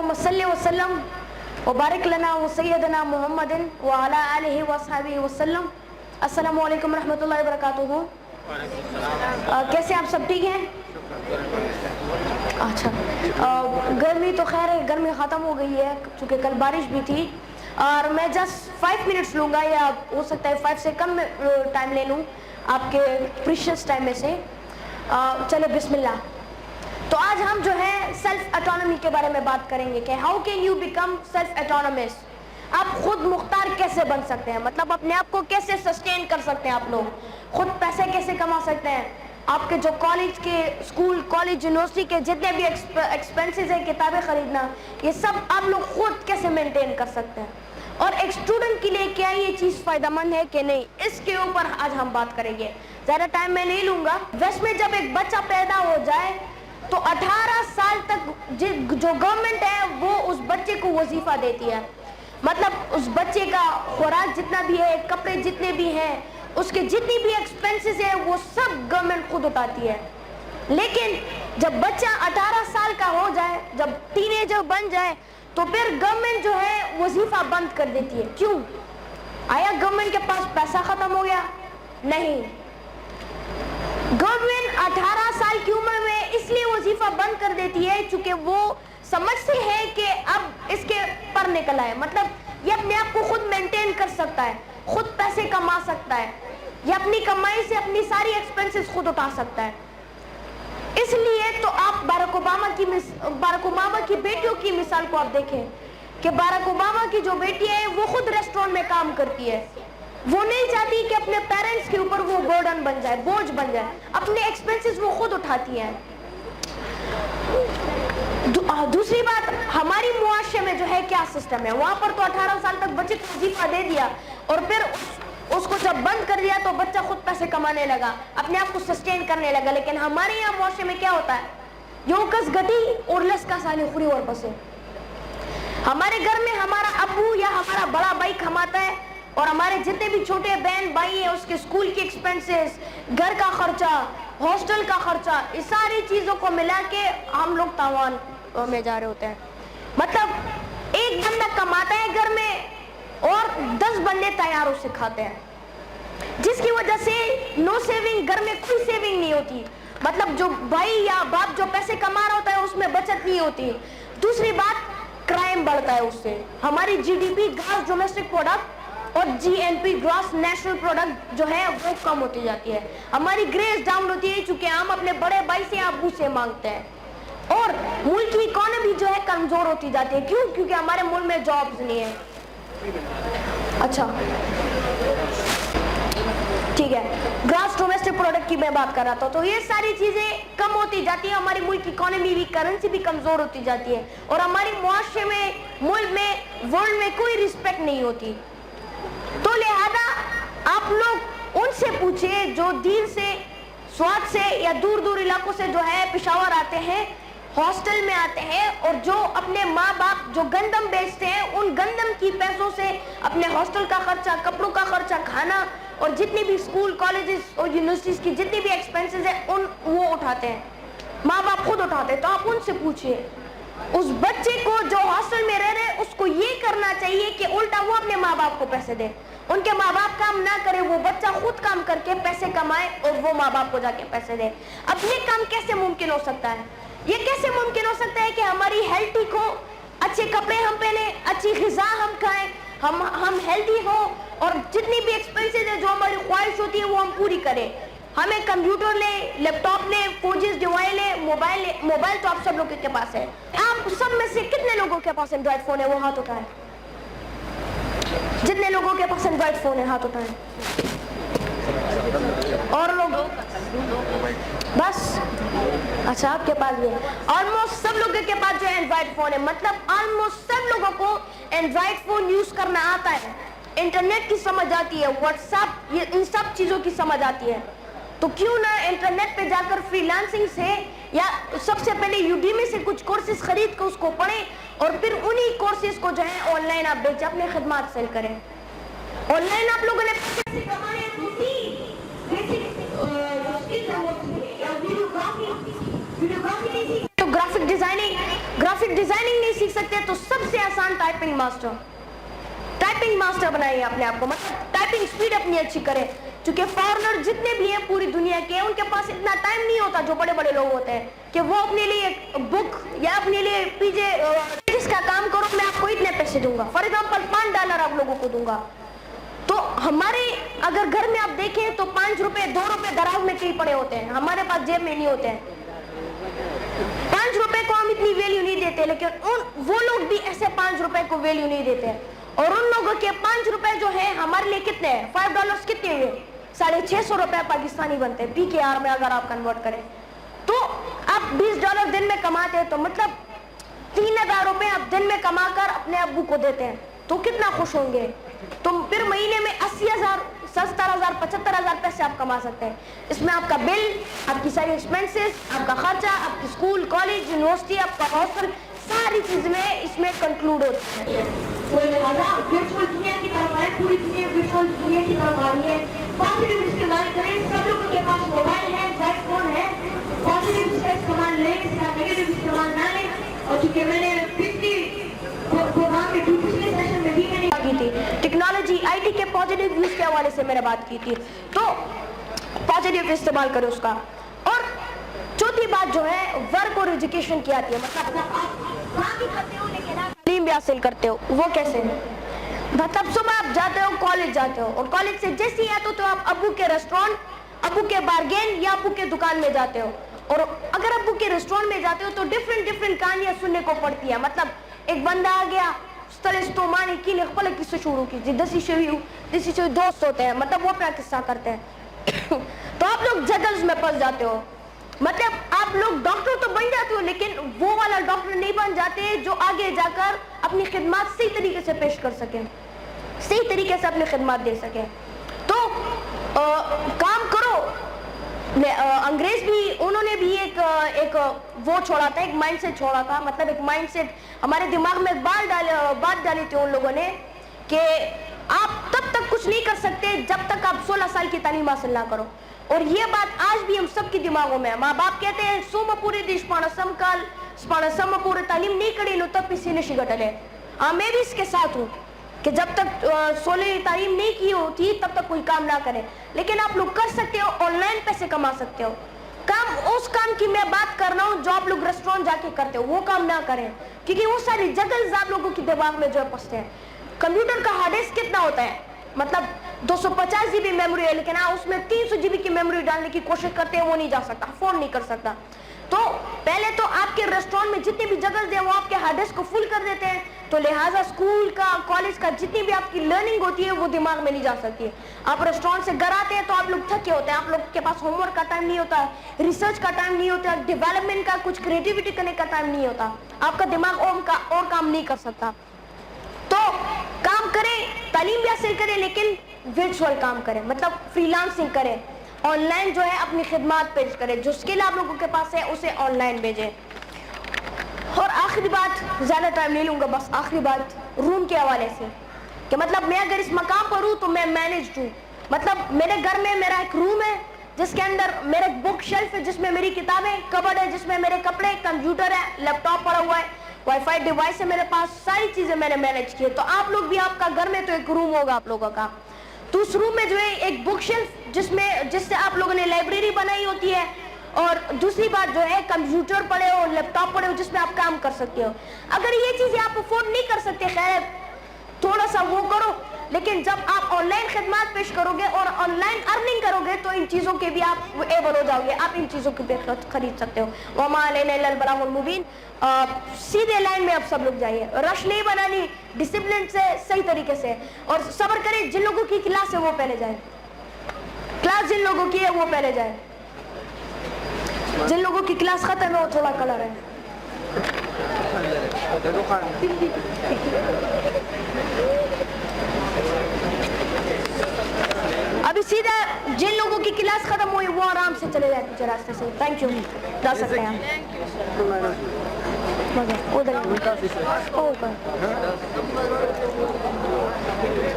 अल्लाहुम्मा सल्लि व सल्लम व बारिक लना व सय्यदना मुहम्मदिन व अला आलिहि व अस्हाबिहि व सल्लम। अस्सलामु अलैकुम रहमतुल्लाहि व बरकातुहू। कैसे आप सब ठीक हैं? अच्छा, गर्मी तो खैर है, गर्मी ख़त्म हो गई है क्योंकि कल बारिश भी थी। और मैं जस्ट 5 मिनट्स लूँगा या हो सकता है 5 से कम टाइम ले लूँ आपके प्रीशियस टाइम में से। चले बिस्मिल्लाह। तो आज हम जो है सेल्फ ऑटोनॉमी के बारे में बात करेंगे कि how can you become self autonomous. आप खुद मुख्तार कैसे बन सकते हैं, मतलब अपने आप को कैसे सस्टेन कर सकते हैं, आप लोग खुद पैसे कैसे कमा सकते हैं, आपके जो कॉलेज के स्कूल कॉलेज यूनिवर्सिटी के जितने भी एक्सपेंसेस हैं, किताबें खरीदना, ये सब आप लोग खुद कैसे मेंटेन कर सकते हैं और एक स्टूडेंट के लिए क्या ये चीज़ फ़ायदेमंद है कि नहीं, इसके ऊपर आज हम बात करेंगे। ज़्यादा टाइम मैं नहीं लूँगा। वेस्ट में जब एक बच्चा पैदा हो जाए तो 18 साल तक जो गवर्नमेंट है वो उस बच्चे को वजीफा देती है, मतलब उस बच्चे का खुराक जितना भी है, कपड़े जितने भी हैं, उसके जितनी भी एक्सपेंसेस है वो सब गवर्नमेंट खुद उठाती है। लेकिन जब बच्चा 18 साल का हो जाए, जब टीनेजर बन जाए, तो फिर गवर्नमेंट जो है वजीफा बंद कर देती है। क्यों? आया गवर्नमेंट के पास पैसा खत्म हो गया? नहीं, गवर्नमेंट 18 साल की उम्र में इसलिए वजीफा बंद कर देती है क्योंकि वो समझती है कि अब इसके पर निकला है, मतलब ये अपने आप को खुद मेंटेन कर सकता है, खुद पैसे कमा सकता है, ये अपनी कमाई से अपनी सारी एक्सपेंसेस खुद उठा सकता है। इसलिए तो आप बाराक ओबामा की बेटियों की मिसाल को आप देखें कि बाराक ओबामा की जो बेटी है वो खुद रेस्टोरेंट में काम करती है। वो नहीं चाहती कि अपने पेरेंट्स के ऊपर वो बर्डन बन जाए, बोझ बन जाए, अपने एक्सपेंसेस वो खुद उठाती है। दूसरी बात, हमारी मुआशरे में जो है क्या सिस्टम है, वहां पर तो 18 साल तक बच्चे को वजीफा दे दिया और फिर उसको जब बंद कर दिया तो बच्चा खुद पैसे कमाने लगा, अपने आप को सस्टेन करने लगा। लेकिन हमारे यहाँ मुआशरे में क्या होता है, योकस गटी और लस का साली खुरी और बसे। हमारे घर में हमारा अब्बू या हमारा बड़ा भाई कमाता है और हमारे जितने भी छोटे बहन भाई हैं उसके स्कूल की एक्सपेंसेस, घर का खर्चा, हॉस्टल का खर्चा, इस सारी चीज़ों को मिला के हम लोग तावान में जा रहे होते हैं। मतलब एक बंदा कमाता है घर में और 10 बंदे तैयारों से खाते हैं, जिसकी वजह से नो सेविंग, घर में कोई सेविंग नहीं होती। मतलब जो भाई या बाप जो पैसे कमा रहा होता है उसमें बचत नहीं होती। दूसरी बात, क्राइम बढ़ता है उससे। हमारी जीडीपी ग्रॉस डोमेस्टिक प्रोडक्ट और जीएनपी ग्रॉस नेशनल प्रोडक्ट जो है वो कम होती जाती है। हमारी ग्रेस डाउन होती है क्योंकि हम अपने बड़े भाई से अब्बू से मांगते हैं और मुल्क की इकोनॉमी जो है कमजोर होती जाती है। क्यों? क्योंकि हमारे मुल्क में जॉब्स नहीं है। अच्छा ठीक है, ग्रॉस डोमेस्टिक प्रोडक्ट की मैं बात कर रहा था। तो ये सारी चीजें कम होती जाती है, हमारी मुल्क की इकोनॉमी भी, करेंसी भी कमजोर होती जाती है और हमारी मुआशरे में, मुल्क में, वर्ल्ड में कोई रिस्पेक्ट नहीं होती। तो लिहाजा आप लोग उनसे पूछिए जो दीन से, स्वाद से या दूर दूर इलाकों से जो है पेशावर आते हैं, हॉस्टल में आते हैं और जो अपने माँ बाप जो गंदम बेचते हैं उन गंदम की पैसों से अपने हॉस्टल का खर्चा, कपड़ों का खर्चा, खाना और जितनी भी स्कूल कॉलेजेस और यूनिवर्सिटीज की जितनी भी एक्सपेंसेस है उन वो उठाते हैं, माँ बाप खुद उठाते हैं। तो आप उनसे पूछिए, उस बच्चे को जो हॉस्टल में रह रहे हैं उसको ये करना चाहिए कि उल्टा वो अपने माँ बाप को पैसे दे, उनके माँ बाप काम ना करे, वो बच्चा खुद काम करके पैसे कमाए और वो माँ बाप को जाके पैसे दे। अब ये काम कैसे मुमकिन हो सकता है? ये कैसे मुमकिन हो सकता है कि हमारी हेल्थ ठीक हो, अच्छे कपड़े हम पहने, अच्छी ग़िज़ा हम खाएं, हम हेल्दी हो और जितनी भी एक्सपेंसेस है जो हमारी ख्वाहिश होती है वो हम पूरी करें। हमें कंप्यूटर ले, लैपटॉप ले, 4G डिवाइस ले, मोबाइल तो आप सब लोगों के पास है। आप सब में से कितने लोगों के पास एंड्रॉइड फोन है? वो हाथ उठाएं। जितने लोगों के पास एंड्रॉइड फोन है हाथ उठाएं। और लोग बस, अच्छा आपके पास भी है। ऑलमोस्ट सब लोगों के पास जो एंड्रॉइड फोन है, मतलब ऑलमोस्ट सब लोगों को एंड्रॉइड फोन यूज करना आता है, इंटरनेट की समझ आती है, व्हाट्सएप, ये इन सब चीजों की समझ आती है। तो क्यों ना इंटरनेट पे जाकर फ्रीलांसिंग से या सबसे पहले यूडीमी से कुछ कोर्सेज खरीद कर उसको पढ़ें और फिर उन्हीं कोर्सेज को जो है ऑनलाइन आप बेचें, अपने खदमात सेल करें। ऑनलाइन आप लोगों ने पैसे कमाने तो ग्राफिक डिजाइनिंग, ग्राफिक डिजाइनिंग नहीं सीख सकते तो सबसे आसान टाइपिंग मास्टर बनाइए अपने आप को, मतलब टाइपिंग स्पीड अपनी अच्छी करें। क्योंकि फॉरेनर जितने भी हैं पूरी दुनिया के, उनके पास इतना टाइम नहीं होता जो बड़े बड़े लोग होते हैं कि वो अपने लिए एक बुक या अपने लिए जिसका काम करो मैं आपको इतने पैसे दूंगा, फॉर एग्जाम्पल $5 आप लोगों को दूंगा। तो हमारे अगर घर में आप देखें तो 5 रुपए 2 रुपए दराज में कहीं पड़े होते हैं, हमारे पास जेब में नहीं होते हैं। 5 रुपए को हम इतनी वैल्यू नहीं देते, लेकिन वो लोग भी ऐसे 5 रुपए को वैल्यू नहीं देते हैं। और उन लोगों के 5 रुपए जो है हमारे लिए कितने हैं, $5 कितने हुए, $650 रुपए पाकिस्तानी बनते हैं PKR में अगर आप कन्वर्ट करें। तो आप $20 दिन में कमाते हैं तो मतलब 3000 रुपए आप दिन में कमाकर अपने अब्बू को देते हैं, तो कितना खुश होंगे। तो फिर महीने में 80,000 70,000 75,000 पैसे आप कमा सकते हैं। इसमें आपका बिल, आपकी सारी एक्सपेंसेस, आपका खर्चा, आपकी स्कूल कॉलेज यूनिवर्सिटी, आपका हॉस्टल, सारी चीज में इसमें कंक्लूड होती है। वर्चुअल दुनिया की तरफ है, पूरी दुनिया वर्चुअल दुनिया की तरफ आ रही है। पॉजिटिव इस्तेमाल करें, सब लोगों के पास मोबाइल है, फोन है, पॉजिटिव इसका इस्तेमाल लें, इसका नेगेटिव इस्तेमाल ना लें। और चूंकि मैंने पिछले प्रोग्राम में पिछले सेशन में भी मैंने की थी टेक्नोलॉजी IT के पॉजिटिव यूज के हवाले से मैंने बात की थी, तो पॉजिटिव इस्तेमाल करें उसका। और चौथी बात जो है वर्क और एजुकेशन की आती है, मतलब आप काम भी करते हो लेकिन आप तालीम भी हासिल करते हो। वो कैसे, मतलब सुबह आप जाते हो कॉलेज जाते हो और कॉलेज से जैसे ही आते हो तो आप अब्बू के रेस्टोरेंट, अब्बू के बारगेन या अब्बू के दुकान में जाते हो। और अगर अब्बू के रेस्टोरेंट में जाते हो तो डिफरेंट कहानियां सुनने को पड़ती है। मतलब एक बंदा आ गया किस्से शुरू की जैसे दोस्त होते हैं, मतलब वो अपना किस्सा करते हैं तो आप लोग जगल्स में फंस जाते हो। मतलब आप लोग डॉक्टर तो बन जाते हो लेकिन वो वाला डॉक्टर नहीं बन जाते जो आगे जाकर अपनी खिदमत सही तरीके से पेश कर सके, सही तरीके से अपनी खिदमत दे सके। तो काम करो। अंग्रेज भी, उन्होंने भी एक वो छोड़ा था, एक माइंडसेट छोड़ा था, मतलब एक माइंडसेट हमारे दिमाग में बात डाली थी उन लोगों ने कि आप तब तक कुछ नहीं कर सकते जब तक आप 16 साल की तालीम हासिल ना करो। और ये बात आज भी हम सबके दिमागों में है। माँ बाप कहते हैं सोम पूरे देश पूरे तालीम नहीं करी नो तब किसी ने शिगटले। हाँ, मैं भी इसके साथ हूँ कि जब तक 16 तालीम नहीं की होती तब तक कोई काम ना करें, लेकिन आप लोग कर सकते हो, ऑनलाइन पैसे कमा सकते हो। काम, उस काम की मैं बात कर रहा हूँ जो आप लोग रेस्टोरेंट जाके करते हो, वो काम ना करें, क्योंकि वो सारी जगल्स आप लोगों के दिमाग में जो है फंसते हैं। कंप्यूटर का हार्ड डिस्क कितना होता है, मतलब 250 GB मेमोरी है, लेकिन हाँ उसमें 300 GB की मेमोरी डालने की कोशिश करते हैं, वो नहीं जा सकता, फोन नहीं कर सकता। तो पहले तो आपके रेस्टोरेंट में जितनी भी जगह है वो आपके हार्ड डिस्क को फुल कर देते हैं, तो लिहाजा स्कूल का, कॉलेज का जितनी भी आपकी लर्निंग होती है वो दिमाग में नहीं जा सकती है। आप रेस्टोरेंट से घर आते हैं तो आप लोग थके होते हैं, आप लोग के पास होमवर्क का टाइम नहीं होता, रिसर्च का टाइम नहीं होता, डेवलपमेंट का, कुछ क्रिएटिविटी करने का टाइम नहीं होता, आपका दिमाग और काम नहीं कर सकता। तो काम करें, तालीम भी हासिल करें, लेकिन वर्चुअल काम करें, मतलब फ्रीलांसिंग करें, ऑनलाइन जो है अपनी खिदमत पेश करें, जो स्किल आप लोगों के पास है उसे ऑनलाइन भेजें। और आखिरी बात, ज्यादा टाइम नहीं लूंगा, बस आखिरी बात रूम के हवाले से कि मतलब मैं अगर इस मकाम पर हूँ तो मैं मैनेज्ड हूँ। मतलब मेरे घर में मेरा एक रूम है जिसके अंदर मेरा बुक शेल्फ है जिसमें मेरी किताबें, कबर्ड है जिसमें मेरे कपड़े, कंप्यूटर है, लैपटॉप पड़ा हुआ है, वाईफाई डिवाइस है मेरे पास, सारी चीजें मैंने मैनेज की है। तो आप लोग भी, आपका घर में तो एक रूम होगा आप लोगों का, तो उस रूम में जो है एक बुक शेल्फ जिससे आप लोगों ने लाइब्रेरी बनाई होती है, और दूसरी बात जो है कंप्यूटर पड़े हो, लैपटॉप पड़े हो जिसमें आप काम कर सकते हो। अगर ये चीजें आप अफोर्ड नहीं कर सकते, खैर थोड़ा सा वो करो, लेकिन जब आप ऑनलाइन खिदमत पेश करोगे और ऑनलाइन अर्निंग करोगे तो इन चीजों के भी आप एबल हो जाओगे, आप इन चीजों के भी खरीद सकते हो। वमा अलैना इल्लल बलागुल मुबीन। सीधे लाइन में आप सब लोग जाइए, रश नहीं बनानी, डिसिप्लिन से, सही तरीके से, और सब्र करें। जिन लोगों की क्लास है वो पहले जाए, क्लास जिन लोगों की है वो पहले जाए, जिन लोगों की क्लास खत्म है वो थोड़ा कलर है। अभी सीधा जिन लोगों की क्लास खत्म हुई वो आराम से चले जाए पीछे रास्ते से। थैंक यू, जा सकते हैं आप उधर।